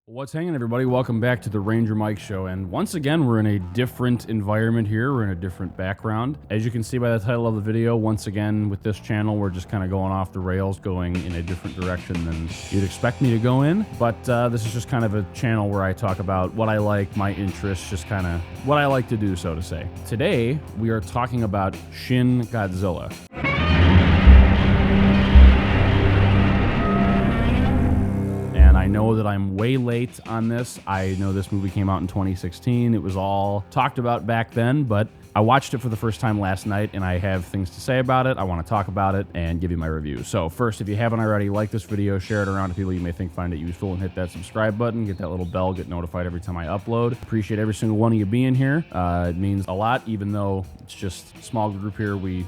What's hanging, everybody? Welcome back to the Ranger Mike Show. And once again, we're in a different environment here. We're in a different background. As you can see by the title of the video, once again, with this channel, we're just kind of going off the rails, going in a different direction than you'd expect me to go in. But this is just kind of a channel where I talk about what I like, my interests, just kind of what I like to do, so to say. Today, we are talking about Shin Godzilla. I know that I'm way late on this. I know this movie came out in 2016. It was all talked about back then, but I watched it for the first time last night, and I have things to say about it. I want to talk about it and give you my review. So first, if you haven't already, like this video, share it around to people you may think find it useful, and hit that subscribe button, get that little bell, get notified every time I upload. Appreciate every single one of you being here. It means a lot, even though it's just a small group here. We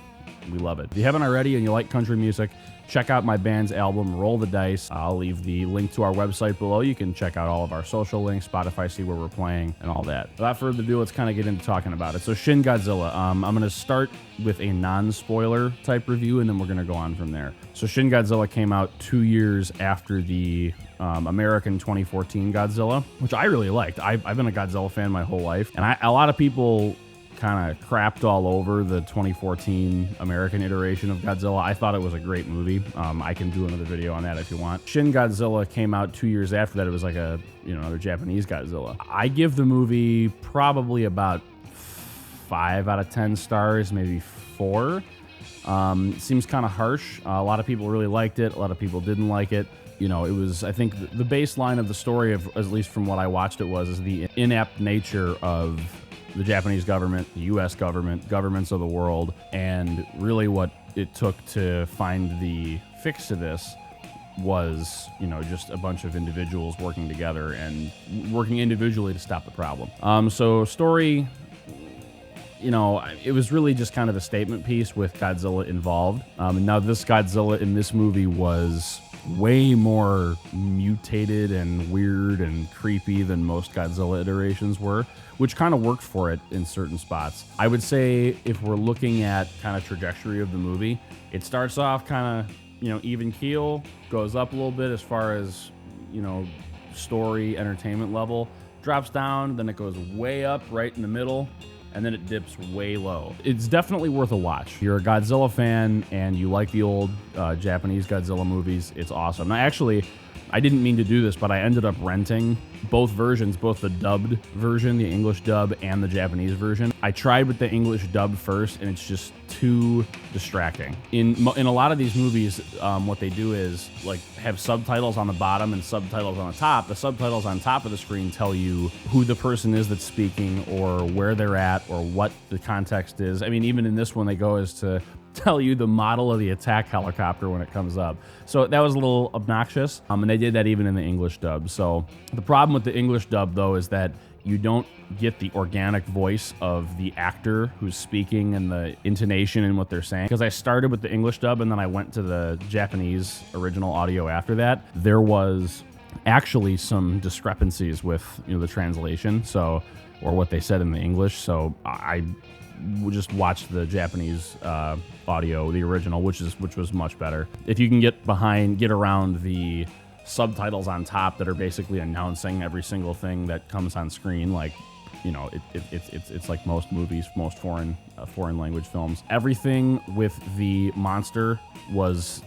love it. If you haven't already and you like country music, check out my band's album, Roll the Dice. I'll leave the link to our website below. You can check out all of our social links, Spotify, see where we're playing, and all that. Without further ado, let's kind of get into talking about it. So Shin Godzilla. I'm going to start with a non-spoiler type review, and then we're going to go on from there. So Shin Godzilla came out 2 years after the American 2014 Godzilla, which I really liked. I've been a Godzilla fan my whole life, and a lot of people kind of crapped all over the 2014 American iteration of Godzilla. I thought it was a great movie. I can do another video on that if you want. Shin Godzilla came out 2 years after that. It was like another Japanese Godzilla. I give the movie probably about 5 out of 10 stars, maybe 4. Seems kind of harsh. A lot of people really liked it. A lot of people didn't like it. You know, it was, I think the baseline of the story, of, at least from what I watched it, is the inept nature of the Japanese government, the U.S. government, governments of the world, and really what it took to find the fix to this was, just a bunch of individuals working together and working individually to stop the problem. So story, it was really just kind of a statement piece with Godzilla involved. And now this Godzilla in this movie was way more mutated and weird and creepy than most Godzilla iterations were, which kind of worked for it in certain spots. I would say if we're looking at kind of trajectory of the movie, it starts off kind of, even keel, goes up a little bit as far as, story, entertainment level, drops down, then it goes way up right in the middle, and then it dips way low. It's definitely worth a watch. If you're a Godzilla fan and you like the old Japanese Godzilla movies, it's awesome. Now, actually, I didn't mean to do this, but I ended up renting both versions, both the dubbed version, the English dub, and the Japanese version. I tried with the English dub first, and it's just too distracting. In a lot of these movies, what they do is have subtitles on the bottom and subtitles on the top. The subtitles on top of the screen tell you who the person is that's speaking, or where they're at, or what the context is. I mean, even in this one, they go as to tell you the model of the attack helicopter when it comes up. So that was a little obnoxious, and they did that even in the English dub. So the problem with the English dub, though, is that you don't get the organic voice of the actor who's speaking and the intonation and what they're saying. Because I started with the English dub and then I went to the Japanese original audio after that. There was actually some discrepancies with the translation, or what they said in the English. So I just watched the Japanese audio, the original, which was much better. If you can get around the subtitles on top that are basically announcing every single thing that comes on screen, it's like most movies, most foreign language films. Everything with the monster was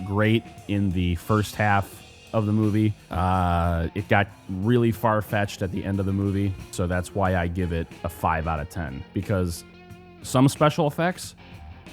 great in the first half of the movie. It got really far-fetched at the end of the movie, so that's why I give it a 5 out of 10, because some special effects,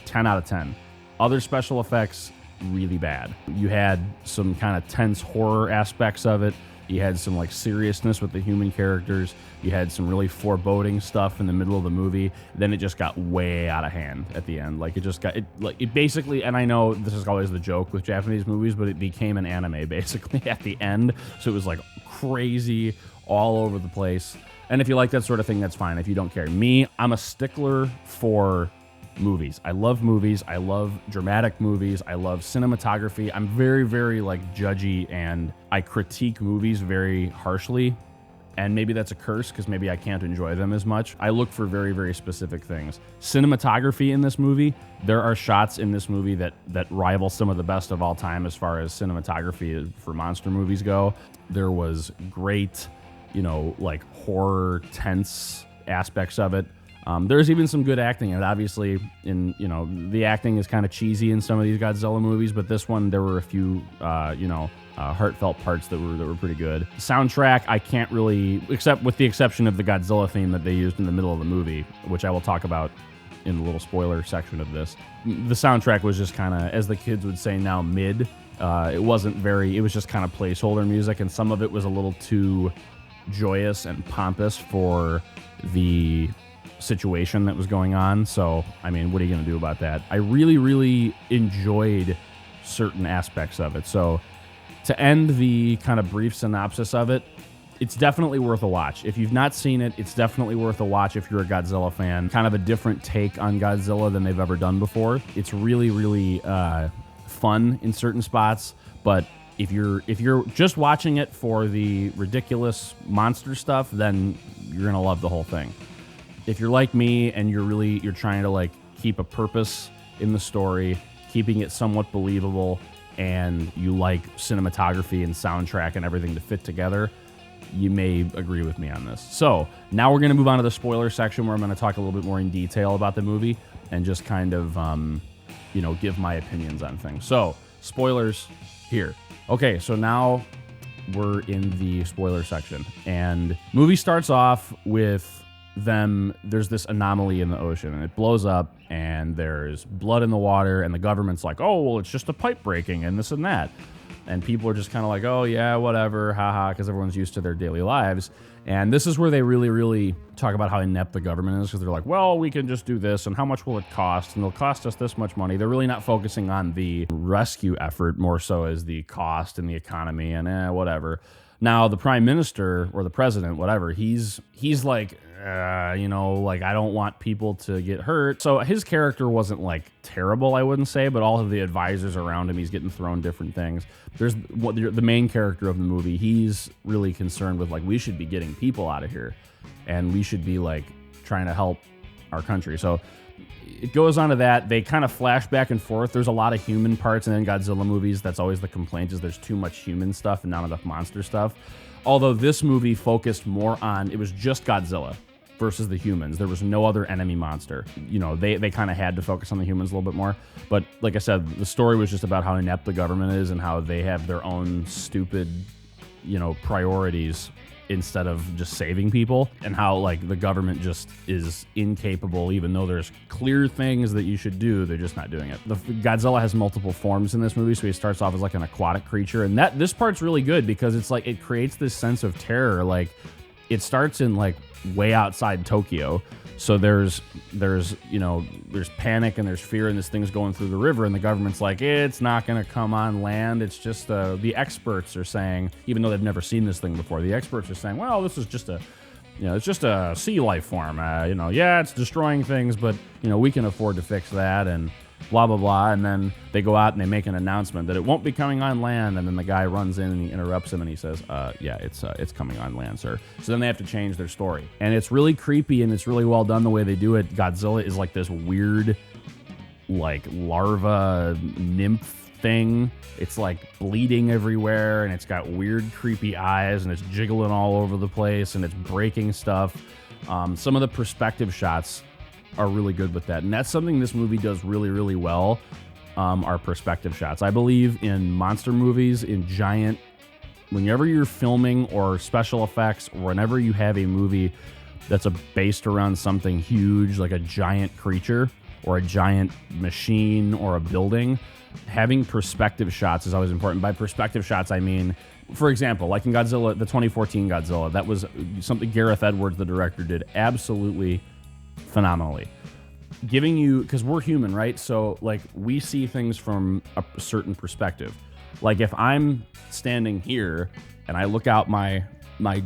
10 out of 10. Other special effects, really bad. You had some kind of tense horror aspects of it. You had some seriousness with the human characters. You had some really foreboding stuff in the middle of the movie. Then it just got way out of hand at the end. It basically, and I know this is always the joke with Japanese movies, but it became an anime basically at the end. So it was crazy all over the place. And if you like that sort of thing, that's fine. If you don't care. Me, I'm a stickler for movies. I love movies. I love dramatic movies. I love cinematography. I'm very, very judgy, and I critique movies very harshly. And maybe that's a curse because maybe I can't enjoy them as much. I look for very, very specific things. Cinematography in this movie, there are shots in this movie that rival some of the best of all time as far as cinematography for monster movies go. There was great, like horror, tense aspects of it. There's even some good acting, and obviously, the acting is kind of cheesy in some of these Godzilla movies, but this one there were a few, heartfelt parts that were pretty good. The soundtrack, I can't really, except with the exception of the Godzilla theme that they used in the middle of the movie, which I will talk about in the little spoiler section of this. The soundtrack was just kind of, as the kids would say now, mid. It was just kind of placeholder music, and some of it was a little too joyous and pompous for the situation that was going on. So, I mean, what are you going to do about that? I really, really enjoyed certain aspects of it. So, to end the kind of brief synopsis of it, it's definitely worth a watch. If you've not seen it, it's definitely worth a watch if you're a Godzilla fan. Kind of a different take on Godzilla than they've ever done before. It's really, really fun in certain spots, but if you're just watching it for the ridiculous monster stuff, then you're gonna love the whole thing. If you're like me and you're trying to like keep a purpose in the story, keeping it somewhat believable, and you like cinematography and soundtrack and everything to fit together, you may agree with me on this. So now we're going to move on to the spoiler section where I'm going to talk a little bit more in detail about the movie and just kind of, give my opinions on things. So spoilers here. Okay, so now we're in the spoiler section, and movie starts off with there's this anomaly in the ocean, and it blows up, and there's blood in the water, and the government's like, oh, well, it's just a pipe breaking, and this and that. And people are just kind of like, oh, yeah, whatever, haha, because everyone's used to their daily lives. And this is where they really, really talk about how inept the government is, because they're like, well, we can just do this, and how much will it cost? And it'll cost us this much money. They're really not focusing on the rescue effort, more so as the cost and the economy and whatever. Now, the prime minister or the president, whatever, he's like, I don't want people to get hurt. So his character wasn't like terrible, I wouldn't say, but all of the advisors around him, he's getting thrown different things. There's the main character of the movie. He's really concerned with like, we should be getting people out of here, and we should be like trying to help our country. So it goes on to that. They kind of flash back and forth. There's a lot of human parts, and in Godzilla movies, that's always the complaint, is there's too much human stuff and not enough monster stuff. Although this movie focused more on, it was just Godzilla versus the humans. There was no other enemy monster. They kind of had to focus on the humans a little bit more. But like I said, the story was just about how inept the government is and how they have their own stupid, priorities instead of just saving people, and how like the government just is incapable, even though there's clear things that you should do, they're just not doing it. Godzilla has multiple forms in this movie, so he starts off as like an aquatic creature, and this part's really good because it's like it creates this sense of terror. Like it starts in like way outside Tokyo, so there's panic and there's fear, and this thing's going through the river, and the government's like, it's not going to come on land. It's just the experts are saying, even though they've never seen this thing before, the experts are saying, well, this is just it's just a sea life form. Yeah, it's destroying things, but we can afford to fix that, and blah blah blah. And then they go out and they make an announcement that it won't be coming on land, and then the guy runs in and he interrupts him and he says, yeah, it's coming on land, sir. So then they have to change their story, and it's really creepy and it's really well done the way they do it. Godzilla is like this weird like larva nymph thing. It's like bleeding everywhere, and it's got weird creepy eyes, and it's jiggling all over the place, and it's breaking stuff. Some of the perspective shots are really good with that, and that's something this movie does really, really well, are perspective shots. I believe in monster movies, whenever you're filming or special effects, or whenever you have a movie that's based around something huge, like a giant creature or a giant machine or a building, having perspective shots is always important. By perspective shots, I mean, for example, like in Godzilla, the 2014 Godzilla, that was something Gareth Edwards, the director, did absolutely phenomenally. Giving you, because we're human, right? So like we see things from a certain perspective. Like if I'm standing here and I look out my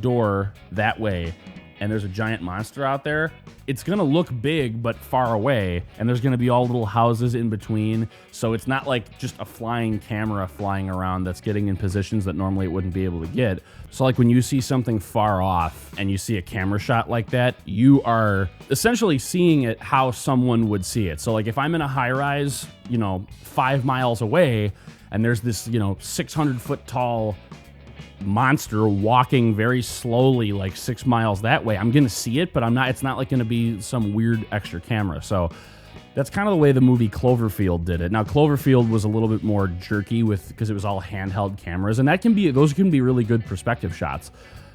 door that way, and there's a giant monster out there, it's going to look big but far away, and there's going to be all little houses in between, so it's not like just a flying camera flying around that's getting in positions that normally it wouldn't be able to get. So like when you see something far off and you see a camera shot like that, you are essentially seeing it how someone would see it. So like if I'm in a high rise, 5 miles away, and there's this 600 foot tall monster walking very slowly like 6 miles that way, I'm gonna see it, but it's not like gonna be some weird extra camera. So that's kind of the way the movie Cloverfield did it. Now Cloverfield was a little bit more jerky because it was all handheld cameras, and those can be really good perspective shots,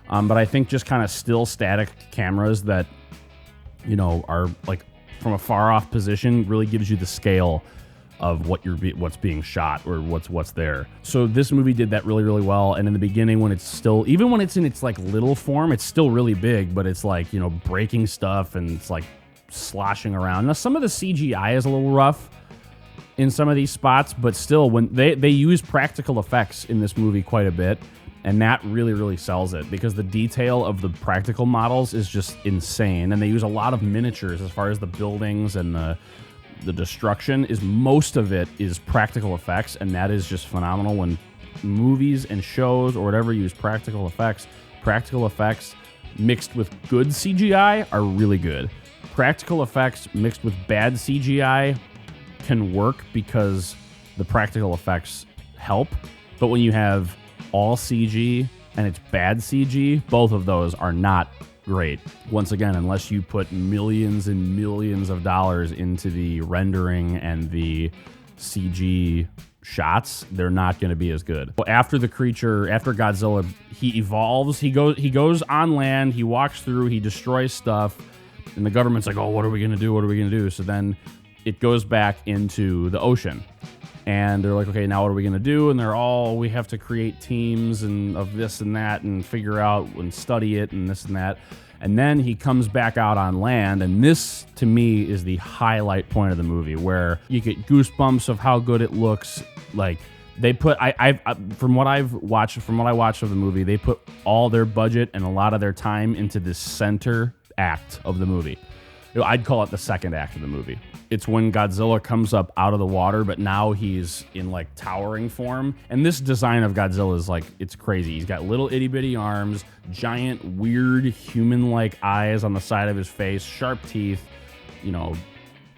but I think just kind of still static cameras that are like from a far off position really gives you the scale of what's being shot or what's there. So this movie did that really, really well. And in the beginning, when it's in its like little form, it's still really big, but it's like, breaking stuff and it's like sloshing around. Now some of the CGI is a little rough in some of these spots, but still when they use practical effects in this movie quite a bit. And that really, really sells it because the detail of the practical models is just insane. And they use a lot of miniatures as far as the buildings and the destruction most of it is practical effects, and that is just phenomenal. When movies and shows or whatever use practical effects mixed with good CGI are really good. Practical effects mixed with bad CGI can work because the practical effects help, but when you have all CG and it's bad CG, both of those are not great. Once again, unless you put millions and millions of dollars into the rendering and the CG shots, they're not going to be as good. After Godzilla, he evolves, he goes on land, he walks through, he destroys stuff, and the government's like, oh, what are we going to do? So then it goes back into the ocean. And they're like, okay, now what are we going to do? And we have to create teams and of this and that and figure out and study it and this and that. And then he comes back out on land. And this, to me, is the highlight point of the movie where you get goosebumps of how good it looks. Like they put, from what I watched of the movie, they put all their budget and a lot of their time into this center act of the movie. I'd call it the second act of the movie. It's when Godzilla comes up out of the water, but now he's in like towering form. And this design of Godzilla is like, it's crazy. He's got little itty bitty arms, giant, weird human-like eyes on the side of his face, sharp teeth,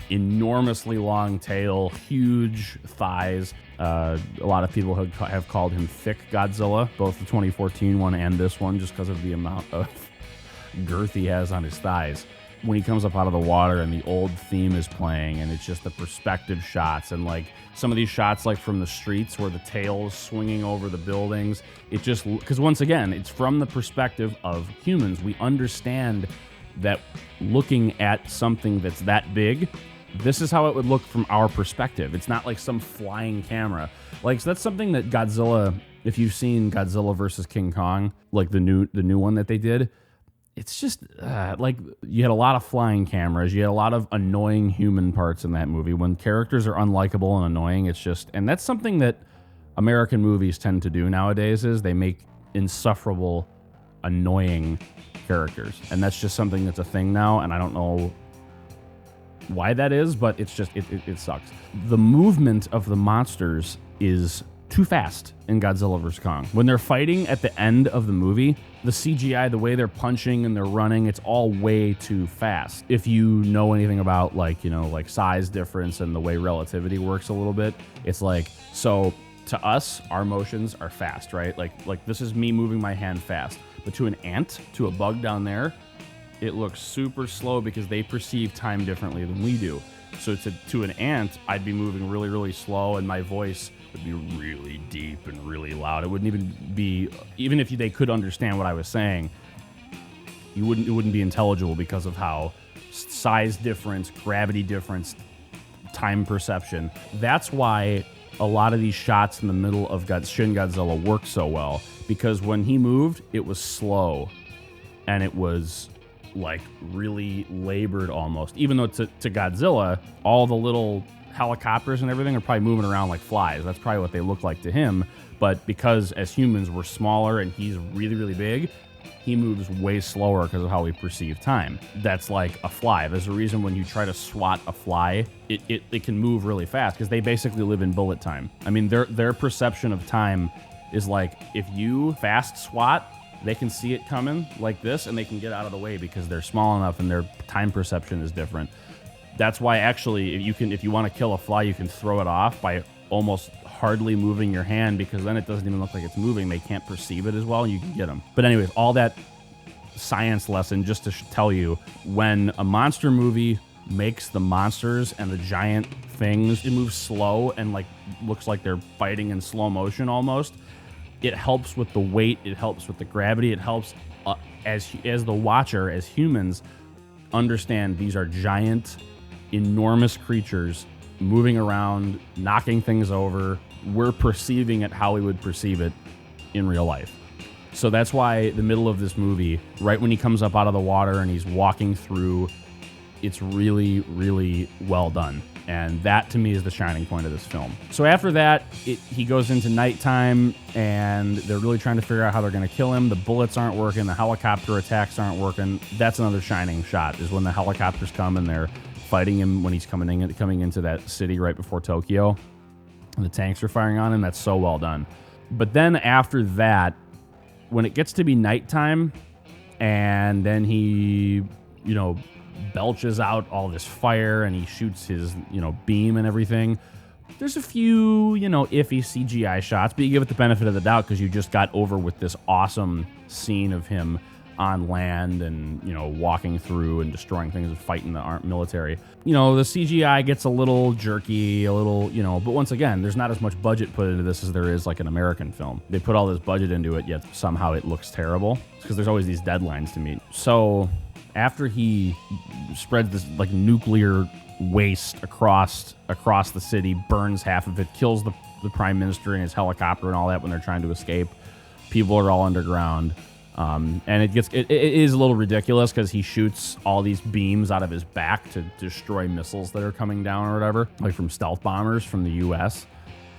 enormously long tail, huge thighs. A lot of people have called him Thick Godzilla, both the 2014 one and this one, just because of the amount of girth he has on his thighs. When he comes up out of the water and the old theme is playing, and it's just the perspective shots and like some of these shots like from the streets where the tail is swinging over the buildings, it just, because once again, it's from the perspective of humans. We understand that looking at something that's that big, this is how it would look from our perspective. It's not like some flying camera. Like, so that's something that Godzilla, if you've seen Godzilla versus King Kong, like the new one that they did, it's just like you had a lot of flying cameras. You had a lot of annoying human parts in that movie. When characters are unlikable and annoying, it's just, and that's something that American movies tend to do nowadays, is they make insufferable, annoying characters. And that's just something that's a thing now, and I don't know why that is, but it's just, it sucks. The movement of the monsters is too fast in Godzilla vs. Kong. When they're fighting at the end of the movie, the CGI, the way they're punching and they're running, it's all way too fast. If you know anything about like size difference and the way relativity works a little bit, it's like, so to us, our motions are fast, right? Like this is me moving my hand fast. But to an ant, to a bug down there, it looks super slow because they perceive time differently than we do. So to an ant, I'd be moving really, really slow, and my voice would be really deep and really loud. It wouldn't even if they could understand what I was saying, it wouldn't be intelligible because of how size difference, gravity difference, time perception. That's why a lot of these shots in the middle of Shin Godzilla work so well, because when he moved, it was slow, and it was like really labored almost. Even though to Godzilla, all the little helicopters and everything are probably moving around like flies. That's probably what they look like to him. But because as humans we're smaller and he's really, really big, he moves way slower because of how we perceive time. That's like a fly. There's a reason when you try to swat a fly, it can move really fast because they basically live in bullet time. I mean, their perception of time is like, if you fast swat, they can see it coming like this and they can get out of the way because they're small enough and their time perception is different. That's why actually if you want to kill a fly, you can throw it off by almost hardly moving your hand, because then it doesn't even look like it's moving. They can't perceive it as well, and you can get them. But anyways, all that science lesson just to tell you, when a monster movie makes the monsters and the giant things, it moves slow and like looks like they're fighting in slow motion almost. It helps with the weight, it helps with the gravity, it helps as the watcher, as humans, understand these are giant, enormous creatures moving around, knocking things over. We're perceiving it how we would perceive it in real life. So that's why the middle of this movie, right when he comes up out of the water and he's walking through, it's really, really well done. And that, to me, is the shining point of this film. So after that, he goes into nighttime, and they're really trying to figure out how they're going to kill him. The bullets aren't working. The helicopter attacks aren't working. That's another shining shot, is when the helicopters come and they're fighting him when he's coming into that city right before Tokyo. And the tanks are firing on him. That's so well done. But then after that, when it gets to be nighttime, and then he, belches out all this fire and he shoots his, beam and everything. There's a few, iffy CGI shots, but you give it the benefit of the doubt because you just got over with this awesome scene of him on land and, walking through and destroying things and fighting the military. The CGI gets a little jerky, but once again, there's not as much budget put into this as there is like an American film. They put all this budget into it, yet somehow it looks terrible because there's always these deadlines to meet. So after he spreads this like nuclear waste across the city, burns half of it, kills the prime minister in his helicopter and all that when they're trying to escape, people are all underground. And it is a little ridiculous because he shoots all these beams out of his back to destroy missiles that are coming down or whatever, like from stealth bombers from the U.S.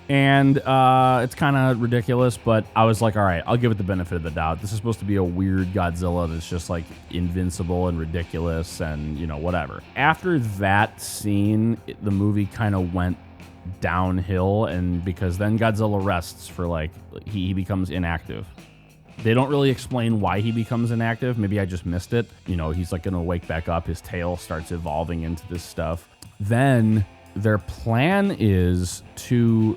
And it's kind of ridiculous, but I was like, all right, I'll give it the benefit of the doubt. This is supposed to be a weird Godzilla that's just like invincible and ridiculous and, whatever. After that scene, the movie kind of went downhill, and because then Godzilla rests for like, he becomes inactive. They don't really explain why he becomes inactive. Maybe I just missed it. He's like going to wake back up. His tail starts evolving into this stuff. Then their plan is to,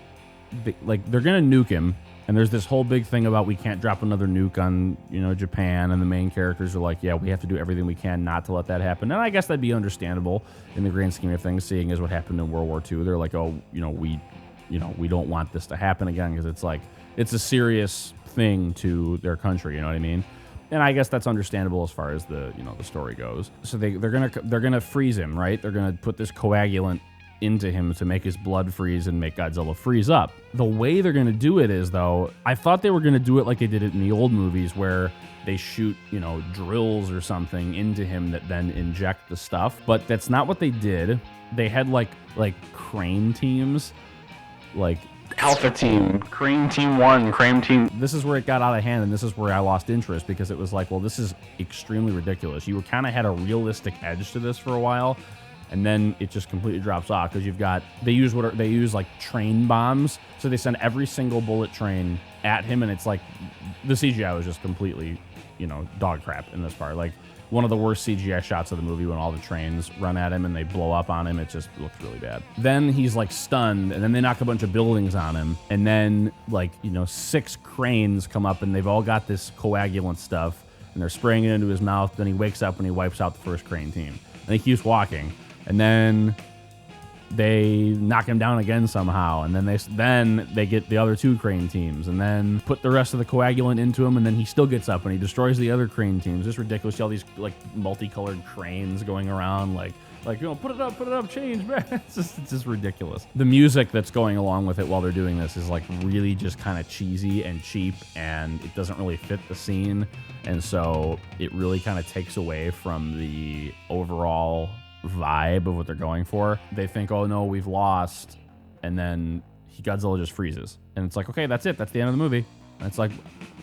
they're going to nuke him. And there's this whole big thing about we can't drop another nuke on, Japan. And the main characters are like, yeah, we have to do everything we can not to let that happen. And I guess that'd be understandable in the grand scheme of things, seeing as what happened in World War II. They're like, oh, we don't want this to happen again because it's like, it's a serious thing to their country, you know what I mean? And I guess that's understandable as far as the the story goes. So they're gonna freeze him, right? They're gonna put this coagulant into him to make his blood freeze and make Godzilla freeze up. The way they're gonna do it is, though, I thought they were gonna do it like they did it in the old movies where they shoot drills or something into him that then inject the stuff, but that's not what they did. They had like crane teams, like Alpha Team, Crane Team 1, Crane Team. This is where it got out of hand, and this is where I lost interest because it was like, well, this is extremely ridiculous. You kind of had a realistic edge to this for a while, and then it just completely drops off because they use like train bombs, so they send every single bullet train at him, and it's like the CGI was just completely, dog crap in this part. Like one of the worst CGI shots of the movie when all the trains run at him and they blow up on him. It just looks really bad. Then he's like stunned, and then they knock a bunch of buildings on him, and then 6 cranes come up and they've all got this coagulant stuff and they're spraying it into his mouth. Then he wakes up and he wipes out the first crane team, and he keeps walking, and then they knock him down again somehow, and then they get the other 2 crane teams, and then put the rest of the coagulant into him, and then he still gets up and he destroys the other crane teams. It's ridiculous. You see all these like multicolored cranes going around, like put it up, change, man. It's just ridiculous. The music that's going along with it while they're doing this is like really just kind of cheesy and cheap, and it doesn't really fit the scene, and so it really kind of takes away from the overall vibe of what they're going for. They think, oh no, we've lost, and then Godzilla just freezes, and it's like, okay, that's it, that's the end of the movie. And it's like,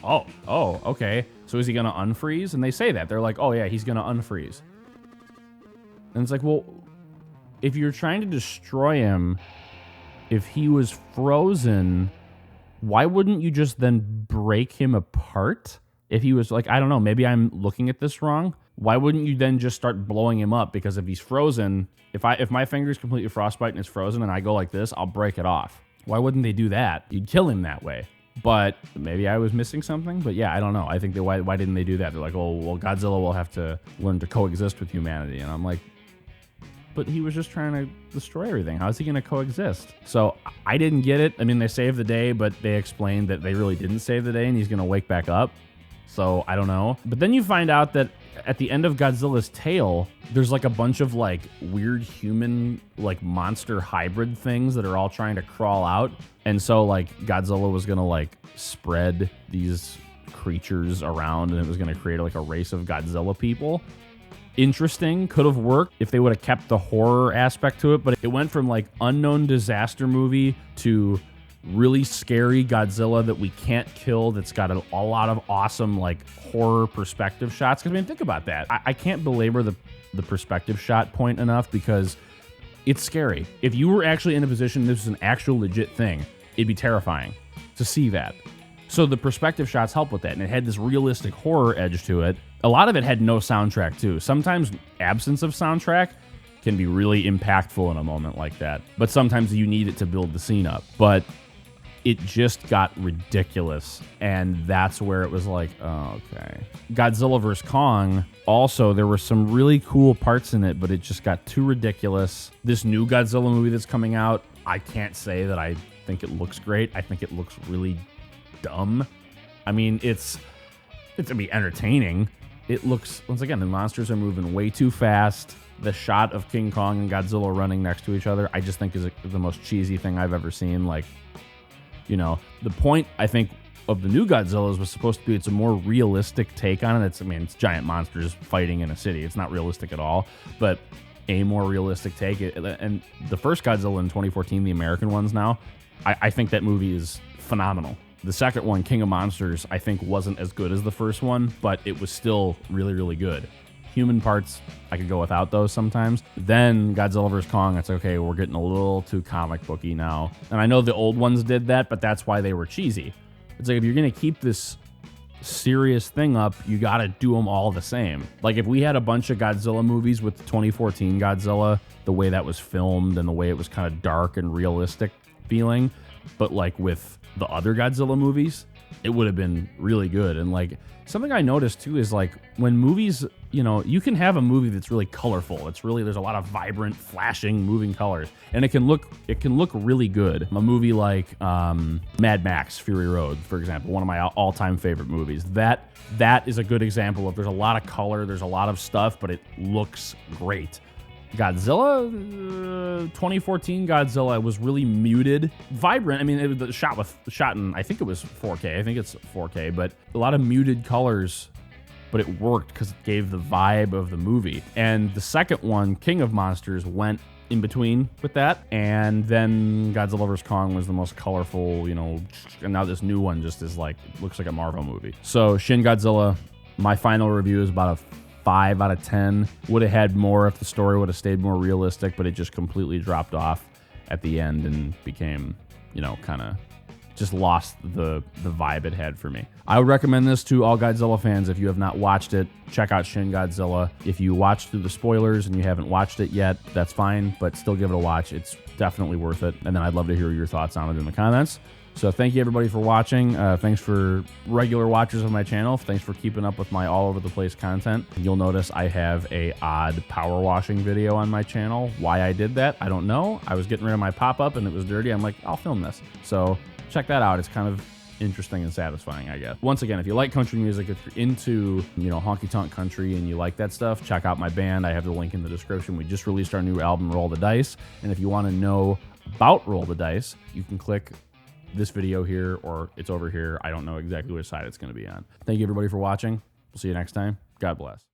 Oh, okay. So is he going to unfreeze? And they say that. They're like, oh, yeah, he's going to unfreeze. And it's like, well, if you're trying to destroy him, if he was frozen, why wouldn't you just then break him apart? If he was like, I don't know, maybe I'm looking at this wrong. Why wouldn't you then just start blowing him up? Because if he's frozen, if my finger's completely frostbite and it's frozen and I go like this, I'll break it off. Why wouldn't they do that? You'd kill him that way. But maybe I was missing something. But yeah, I don't know. I think why didn't they do that? They're like, oh, well, Godzilla will have to learn to coexist with humanity. And I'm like, but he was just trying to destroy everything. How is he going to coexist? So I didn't get it. I mean, they saved the day, but they explained that they really didn't save the day and he's going to wake back up. So I don't know. But then you find out that at the end of Godzilla's tail, there's like a bunch of like weird human, like monster hybrid things that are all trying to crawl out. And so like Godzilla was going to like spread these creatures around and it was going to create like a race of Godzilla people. Interesting, could have worked if they would have kept the horror aspect to it, but it went from like unknown disaster movie to really scary Godzilla that we can't kill, that's got a lot of awesome like horror perspective shots. Because I mean, think about that. I can't belabor the perspective shot point enough because it's scary. If you were actually in a position this is an actual legit thing, it'd be terrifying to see that. So the perspective shots help with that, and it had this realistic horror edge to it. A lot of it had no soundtrack, too. Sometimes absence of soundtrack can be really impactful in a moment like that, but sometimes you need it to build the scene up. But it just got ridiculous, and that's where it was like, oh, okay. Godzilla vs. Kong, also, there were some really cool parts in it, but it just got too ridiculous. This new Godzilla movie that's coming out, I can't say that I think it looks great. I think it looks really dumb. I mean, it's gonna be entertaining. It looks, once again, the monsters are moving way too fast. The shot of King Kong and Godzilla running next to each other, I just think is the most cheesy thing I've ever seen. Like, you know, the point I think of the new Godzilla was supposed to be it's a more realistic take on it. It's giant monsters fighting in a city. It's not realistic at all, but a more realistic take. And the first Godzilla in 2014, the American ones now, I think that movie is phenomenal. The second one, King of Monsters, I think wasn't as good as the first one, but it was still really, really good. Human parts, I could go without those sometimes. Then Godzilla vs. Kong, it's okay, we're getting a little too comic booky now. And I know the old ones did that, but that's why they were cheesy. It's like, if you're going to keep this serious thing up, you got to do them all the same. Like, if we had a bunch of Godzilla movies with 2014 Godzilla, the way that was filmed and the way it was kind of dark and realistic feeling, but like with the other Godzilla movies, it would have been really good. And like something I noticed too is like when movies, you know, you can have a movie that's really colorful. It's really, there's a lot of vibrant, flashing, moving colors, and it can look really good. A movie like Mad Max Fury Road, for example, one of my all-time favorite movies. That is a good example of there's a lot of color, there's a lot of stuff, but it looks great. Godzilla, 2014 Godzilla was really muted, vibrant. I mean, it was shot in, I think it was 4K. I think it's 4K, but a lot of muted colors, but it worked because it gave the vibe of the movie. And the second one, King of Monsters, went in between with that. And then Godzilla vs. Kong was the most colorful, you know, and now this new one just is like, looks like a Marvel movie. So Shin Godzilla, my final review is about a 5 out of 10. Would have had more if the story would have stayed more realistic, but it just completely dropped off at the end and became, you know, kind of just lost the vibe it had for me. I would recommend this to all Godzilla fans. If you have not watched it, check out Shin Godzilla. If you watched through the spoilers and you haven't watched it yet, that's fine, but still give it a watch. It's definitely worth it. And then I'd love to hear your thoughts on it in the comments. So thank you everybody for watching. Thanks for regular watchers of my channel. Thanks for keeping up with my all over the place content. You'll notice I have a odd power washing video on my channel. Why I did that, I don't know. I was getting rid of my pop-up and it was dirty. I'm like, I'll film this. So check that out. It's kind of interesting and satisfying, I guess. Once again, if you like country music, if you're into, you know, honky-tonk country and you like that stuff, check out my band. I have the link in the description. We just released our new album, Roll the Dice. And if you want to know about Roll the Dice, you can click this video here, or it's over here. I don't know exactly which side it's going to be on. Thank you everybody for watching. We'll see you next time. God bless.